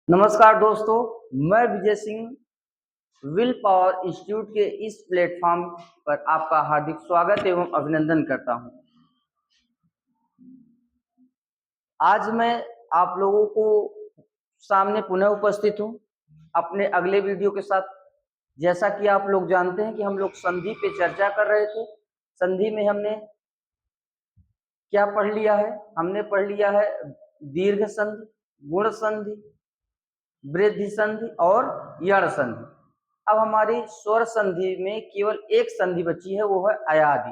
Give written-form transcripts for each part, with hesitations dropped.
नमस्कार दोस्तों, मैं Vijay Singh will power institute के इस प्लेटफॉर्म पर आपका हार्दिक स्वागत एवं अभिनंदन करता हूं। आज मैं आप लोगों को सामने पुनः उपस्थित हूं अपने अगले वीडियो के साथ। जैसा कि आप लोग जानते हैं कि हम लोग संधि पे चर्चा कर रहे थे। संधि में हमने क्या पढ़ लिया है? हमने पढ़ लिया है दीर्घ संधि, गुण संधि, वृद्धि संधि और यण संधि। अब हमारी स्वर संधि में केवल एक संधि बची है, वो है अयादि।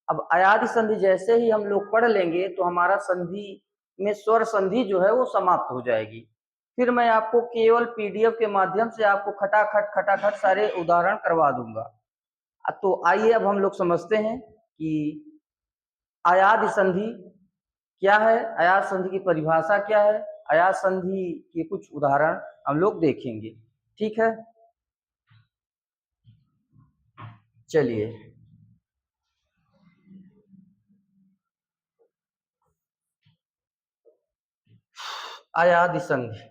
अब अयादि संधि जैसे ही हम लोग पढ़ लेंगे तो हमारा संधि में स्वर संधि जो है वो समाप्त हो जाएगी। फिर मैं आपको केवल पीडीएफ के माध्यम से आपको खटाखट सारे उदाहरण करवा दूंगा। तो आइए अब हम लोग समझते हैं कि अयादि संधि क्या है, अयाद संधि की परिभाषा क्या है, अयाद संधि के कुछ उदाहरण हम लोग देखेंगे। ठीक है, चलिए। अयादि संधि,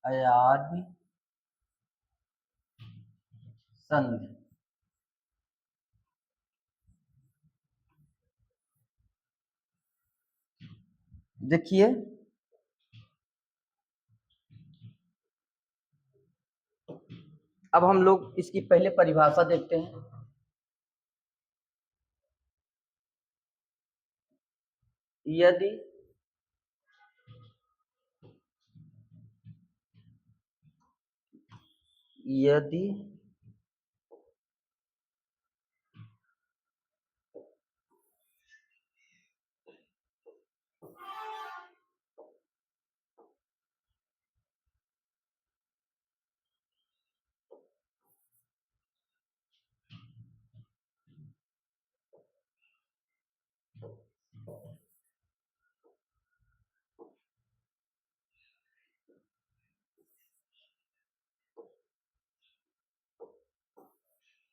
अयादि संधि देखिए, अब हम लोग इसकी पहले परिभाषा देखते हैं। यदि यदि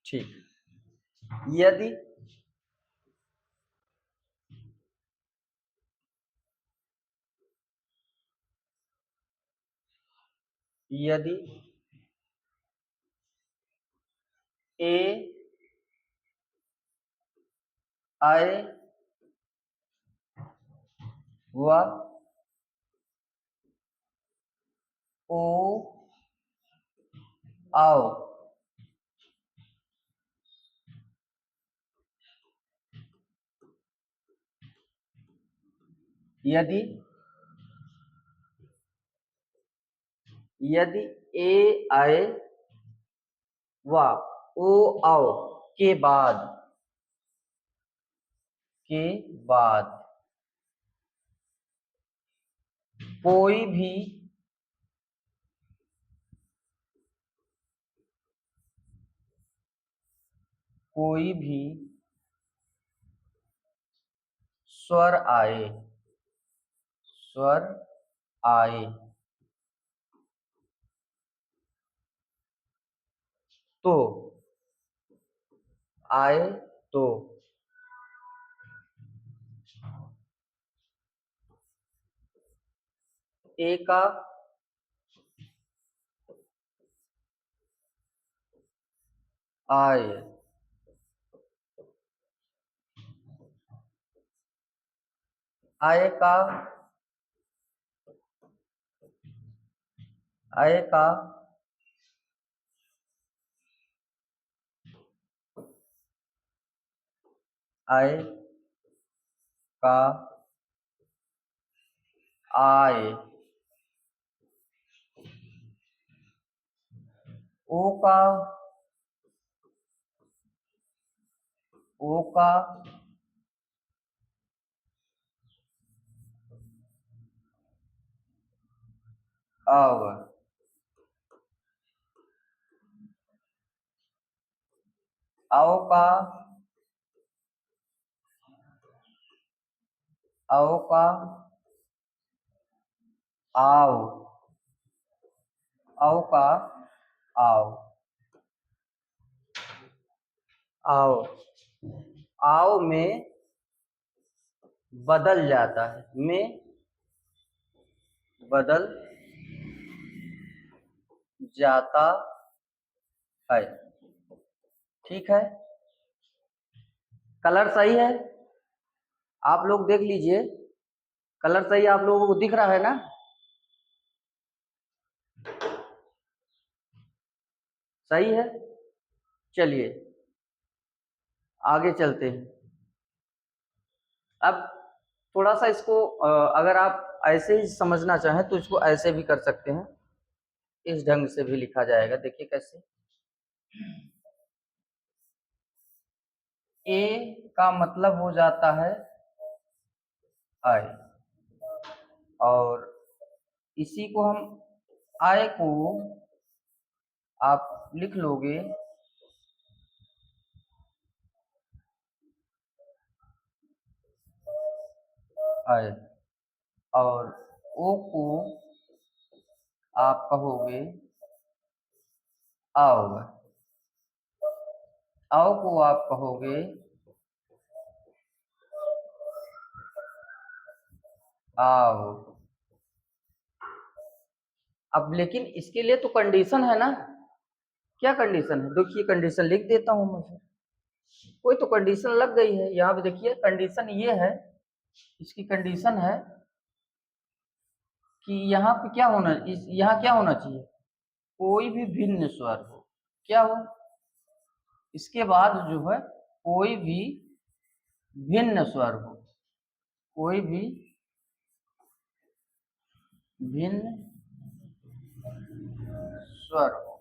ठीक, यदि यदि ए आए व ओ आओ, यदि यदि ए आए व ओ आओ के बाद के बाद कोई भी कोई भी स्वर आए, स्वर आए तो आए तो ए का आए, आए का आए का आए का आए, ओ का ओ का अव, आओ का आओ का आओ, आओ का आओ। आओ, आओ में बदल जाता है, में बदल जाता है। ठीक है, कलर सही है, आप लोग देख लीजिए, कलर सही आप लोगों को दिख रहा है ना? सही है, चलिए आगे चलते हैं। अब थोड़ा सा इसको अगर आप ऐसे ही समझना चाहें तो इसको ऐसे भी कर सकते हैं, इस ढंग से भी लिखा जाएगा। देखिए कैसे, ए का मतलब हो जाता है आई, और इसी को हम आई को आप लिख लोगे आई, और ओ को आप कहोगे आओ, आओ को आप कहोगे आओ। अब लेकिन इसके लिए तो कंडीशन है ना, क्या कंडीशन है? देखिए कंडीशन लिख देता हूं मैं, कोई तो कंडीशन लग गई है यहाँ पे। देखिए कंडीशन ये है, इसकी कंडीशन है कि यहाँ पे क्या होना, यहाँ क्या होना चाहिए, कोई भी भिन्न स्वर हो। क्या हो? इसके बाद जो है कोई भी भिन्न स्वर हो, कोई भी भिन्न स्वर हो,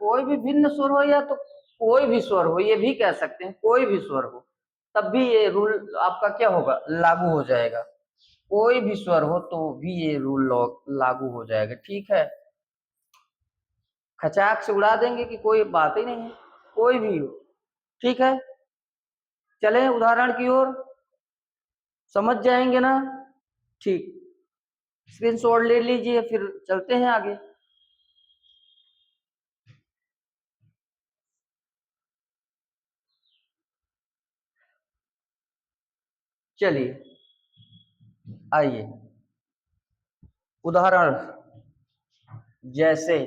कोई भी भिन्न स्वर हो, या तो कोई भी स्वर हो, ये भी कह सकते हैं, कोई भी स्वर हो, तब भी ये रूल आपका क्या होगा, लागू हो जाएगा। कोई भी स्वर हो तो भी ये रूल लागू हो जाएगा। ठीक है, खचाक से उड़ा देंगे कि कोई बात ही नहीं है, कोई भी हो। ठीक है, चलें उदाहरण की ओर, समझ जाएंगे ना? ठीक, स्क्रीनशॉट ले लीजिए, फिर चलते हैं आगे। चलिए आइए, उदाहरण जैसे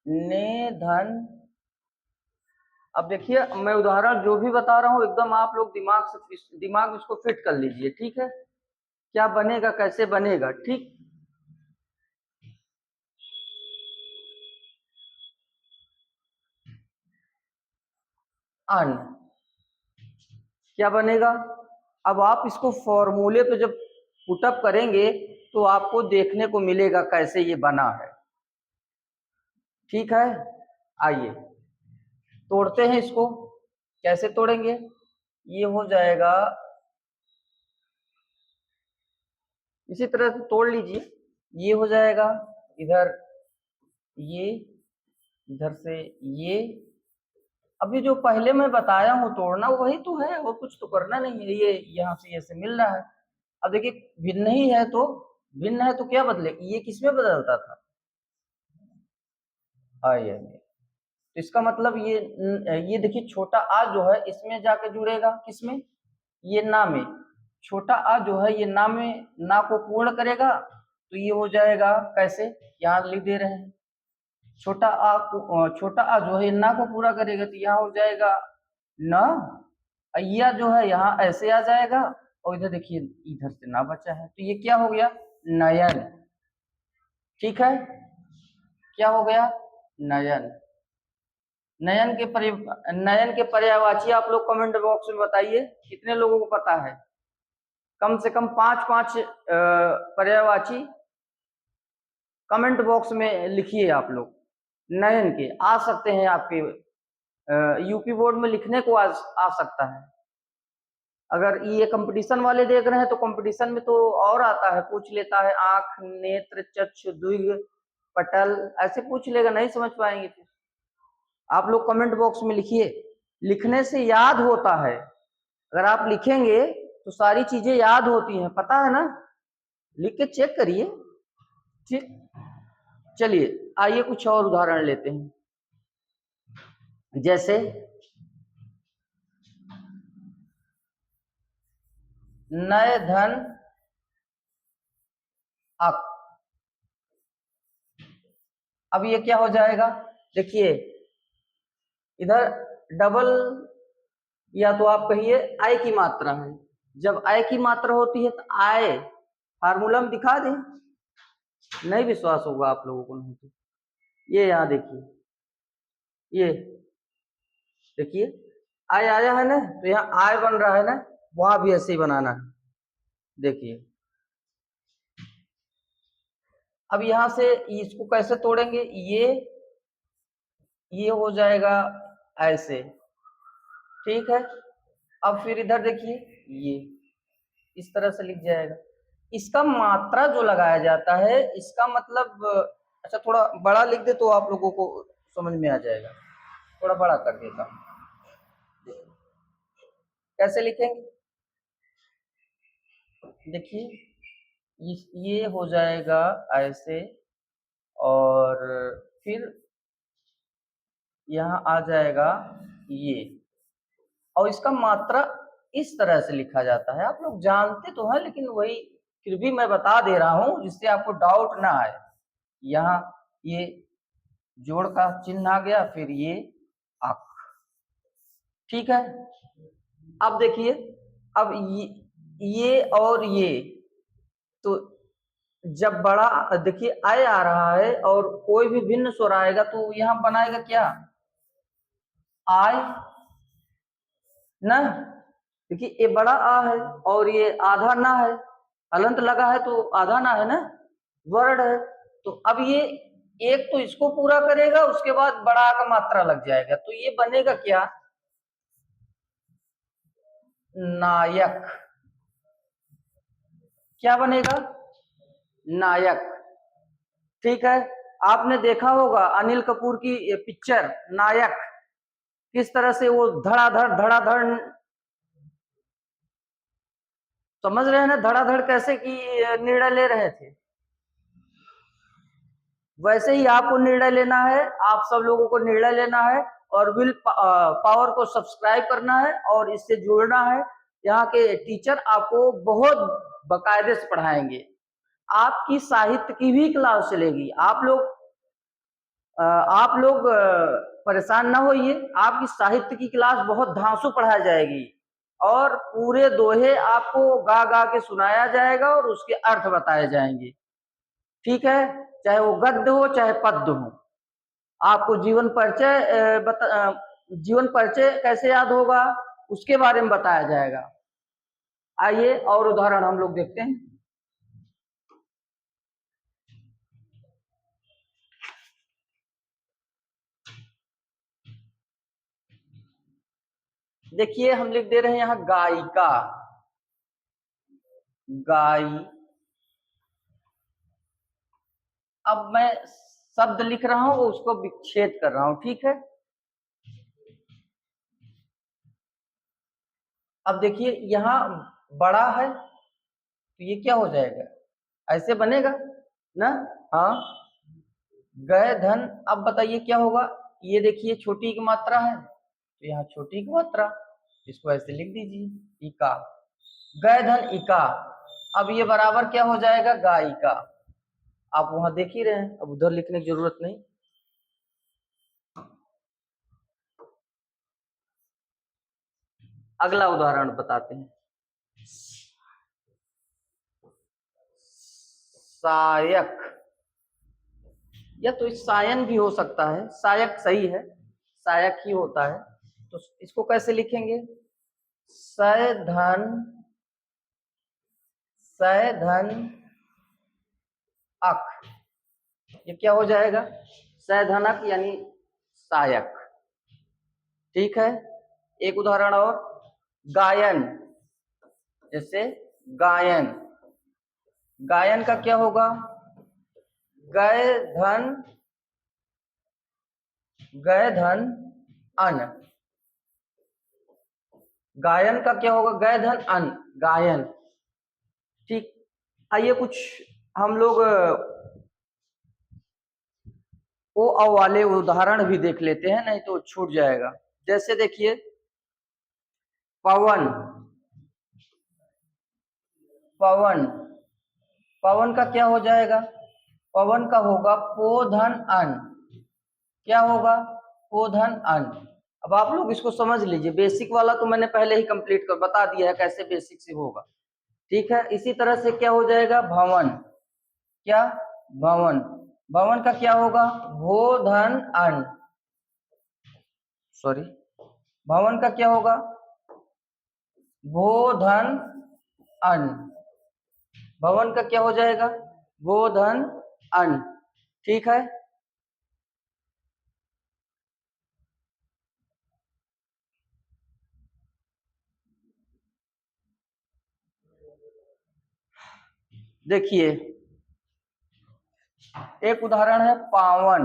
ने धन। अब देखिए मैं उदाहरण जो भी बता रहा हूं एकदम आप लोग दिमाग इसको फिट कर लीजिए। ठीक है, क्या बनेगा, कैसे बनेगा? ठीक, अन, क्या बनेगा? अब आप इसको फॉर्मूले पे जब पुटअप करेंगे तो आपको देखने को मिलेगा कैसे ये बना है। ठीक है, आइए तोड़ते हैं इसको। कैसे तोड़ेंगे? ये हो जाएगा, इसी तरह से तोड़ लीजिए। ये हो जाएगा इधर, ये इधर से ये। अभी जो पहले मैं बताया हूं तोड़ना वही तो है, और कुछ तो करना नहीं है। ये यहाँ से ऐसे मिल रहा है। अब देखिए भिन्न ही है तो, भिन्न है तो क्या बदले, ये किसमें बदलता था, आई में। तो इसका मतलब ये देखिए छोटा आ जो है इसमें जाके जुड़ेगा, किसमें, ये ना में। छोटा आ जो है ये ना में, ना को पूर्ण करेगा तो ये हो जाएगा कैसे, यहाँ लिख दे रहे हैं। छोटा आ जो है ना को पूरा करेगा तो यहाँ हो जाएगा न। अय्या जो है यहाँ ऐसे आ जाएगा, और इधर देखिए इधर से ना बचा है तो ये क्या हो गया, नयन। ठीक है, क्या हो गया, नयन। नयन के पर्यायवाची आप लोग कमेंट बॉक्स में बताइए, कितने लोगों को पता है? कम से कम 5 पर्यायवाची कमेंट बॉक्स में लिखिए। आप लोग नयन के आ सकते हैं, आपके यूपी बोर्ड में लिखने को आ सकता है। अगर ये कंपटीशन वाले देख रहे हैं तो कंपटीशन में तो और आता है, पूछ लेता है आंख, नेत्र, चक्षु, द्विग, पटल, ऐसे पूछ लेगा, नहीं समझ पाएंगे फिर। आप लोग कमेंट बॉक्स में लिखिए, लिखने से याद होता है। अगर आप लिखेंगे तो सारी चीजें याद होती हैं, पता है ना, लिख के चेक करिए। ठीक, चलिए आइए कुछ और उदाहरण लेते हैं। जैसे नए धन अक, अब ये क्या हो जाएगा, देखिए इधर डबल, या तो आप कहिए आय की मात्रा है। जब आय की मात्रा होती है तो आय फार्मूला में दिखा दें, नहीं विश्वास होगा आप लोगों को, नहीं तो ये यहां देखिए, ये देखिए आय आया है ना, तो यहाँ आय बन रहा है ना, वहां भी ऐसे ही बनाना है। देखिए अब यहां से इसको कैसे तोड़ेंगे, ये हो जाएगा ऐसे, ठीक है। अब फिर इधर देखिए, ये इस तरह से लिख जाएगा। इसका मात्रा जो लगाया जाता है, इसका मतलब, अच्छा थोड़ा बड़ा लिख दे तो आप लोगों को समझ में आ जाएगा, थोड़ा बड़ा कर देता हूं। कैसे लिखेंगे, देखिए ये हो जाएगा ऐसे, और फिर यहाँ आ जाएगा ये, और इसका मात्रा इस तरह से लिखा जाता है। आप लोग जानते तो हैं, लेकिन वही फिर भी मैं बता दे रहा हूं जिससे आपको डाउट ना आए। यहाँ ये जोड़ का चिन्ह आ गया, फिर ये आक, ठीक है। अब देखिए, अब ये और ये, तो जब बड़ा देखिए आय आ रहा है और कोई भी भिन्न स्वर आएगा तो यहाँ बनाएगा क्या, आय ना। देखिए ये बड़ा आ है और ये आधा ना है, हलंत लगा है तो आधा ना है ना, वर्ण है। तो अब ये एक तो इसको पूरा करेगा, उसके बाद बड़ा का मात्रा लग जाएगा, तो ये बनेगा क्या, नायक। क्या बनेगा, नायक, ठीक है। आपने देखा होगा अनिल कपूर की पिक्चर नायक, किस तरह से वो धड़ाधड़, समझ रहे हैं ना, धड़ाधड़ कैसे की निर्णय ले रहे थे। वैसे ही आपको निर्णय लेना है, आप सब लोगों को निर्णय लेना है, और विल पावर को सब्सक्राइब करना है और इससे जुड़ना है। यहाँ के टीचर आपको बहुत बाकायदे से पढ़ाएंगे, आपकी साहित्य की भी क्लास चलेगी। आप लोग परेशान ना होइए, आपकी साहित्य की क्लास बहुत धांसू पढ़ाई जाएगी, और पूरे दोहे आपको गा गा के सुनाया जाएगा और उसके अर्थ बताए जाएंगे, ठीक है। चाहे वो गद्य हो चाहे पद्य हो। आपको जीवन परिचय कैसे याद होगा, उसके बारे में बताया जाएगा। आइए और उदाहरण हम लोग देखते हैं। देखिए हम लिख दे रहे हैं यहाँ गायिका, गाय। अब मैं शब्द लिख रहा हूं, उसको विच्छेद कर रहा हूं, ठीक है। अब देखिए यहाँ बड़ा है तो ये क्या हो जाएगा, ऐसे बनेगा ना, हाँ। गए धन, अब बताइए क्या होगा, ये देखिए छोटी की मात्रा है तो यहाँ छोटी की मात्रा, इसको ऐसे लिख दीजिए इका, गए धन इका। अब ये बराबर क्या हो जाएगा, गायिका। आप वहां देख ही रहे हैं, अब उधर लिखने की जरूरत नहीं। अगला उदाहरण बताते हैं, सायक, या तो सायन भी हो सकता है, सायक सही है, सायक ही होता है। तो इसको कैसे लिखेंगे, सधन, सधन अक, ये क्या हो जाएगा, सधनक यानी सायक, ठीक है। एक उदाहरण और, गायन, जैसे गायन, गायन का क्या होगा, गए धन अन, गायन का क्या होगा? गय धन अन, गायन। ठीक, आइए कुछ हम लोग ओ अ वाले उदाहरण भी देख लेते हैं, नहीं तो छूट जाएगा। जैसे देखिए, पवन, पवन, पवन का क्या हो जाएगा? पवन का होगा पो धन अन। क्या होगा? पो धन अन। अब आप लोग इसको समझ लीजिए, बेसिक वाला तो मैंने पहले ही कंप्लीट कर बता दिया है कैसे बेसिक से होगा। ठीक है, इसी तरह से क्या हो जाएगा? भवन, क्या? भवन, भवन का क्या होगा? भो धन अन, सॉरी, भवन का क्या होगा? भो धन अन, भवन का क्या हो जाएगा? भो धन अन। ठीक है, देखिए एक उदाहरण है पावन,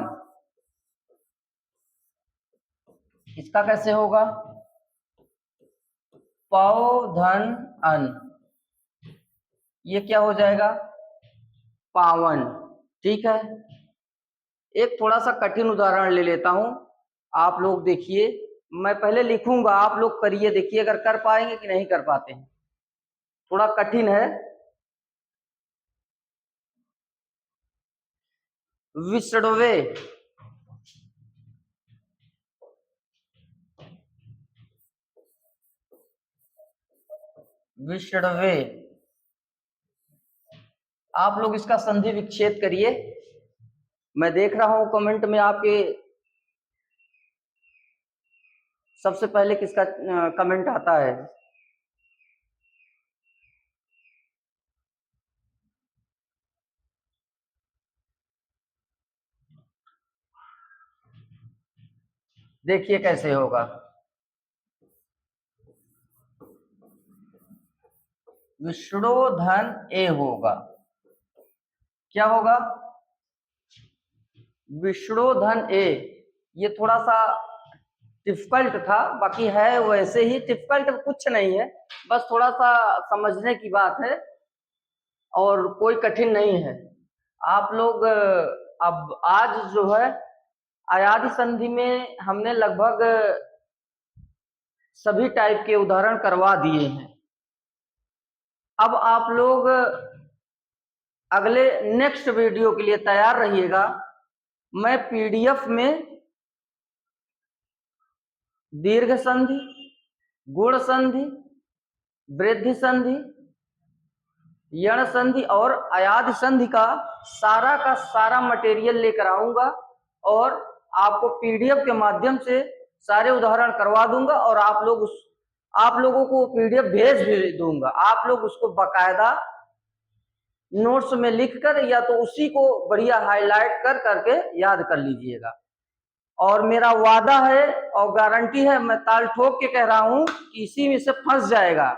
इसका कैसे होगा? पौ धन अन, ये क्या हो जाएगा? पावन। ठीक है, एक थोड़ा सा कठिन उदाहरण ले लेता हूं, आप लोग देखिए, मैं पहले लिखूंगा, आप लोग करिए, देखिए अगर कर पाएंगे कि नहीं कर पाते हैं। थोड़ा कठिन है। विषडवे, विषडवे, आप लोग इसका संधि विच्छेद करिए। मैं देख रहा हूं कमेंट में आपके सबसे पहले किसका कमेंट आता है। देखिए कैसे होगा, विष्णु धन ए होगा। क्या होगा? विष्णु धन ए। ये थोड़ा सा डिफिकल्ट था, बाकी है वैसे ही, डिफिकल्ट कुछ नहीं है, बस थोड़ा सा समझने की बात है और कोई कठिन नहीं है। आप लोग अब आज जो है अयादि संधि में हमने लगभग सभी टाइप के उदाहरण करवा दिए हैं। अब आप लोग अगले नेक्स्ट वीडियो के लिए तैयार रहिएगा। मैं पीडीएफ में दीर्घ संधि, गुण संधि, वृद्धि संधि, यण संधि और अयादि संधि का सारा मटेरियल लेकर आऊंगा और आपको पीडीएफ के माध्यम से सारे उदाहरण करवा दूंगा और आप लोगों को पीडीएफ भेज भी दूंगा। आप लोग उसको बकायदा नोट्स में लिखकर या तो उसी को बढ़िया हाईलाइट कर करके याद कर लीजिएगा। और मेरा वादा है और गारंटी है, मैं ताल ठोक के कह रहा हूं कि इसी में से फंस जाएगा।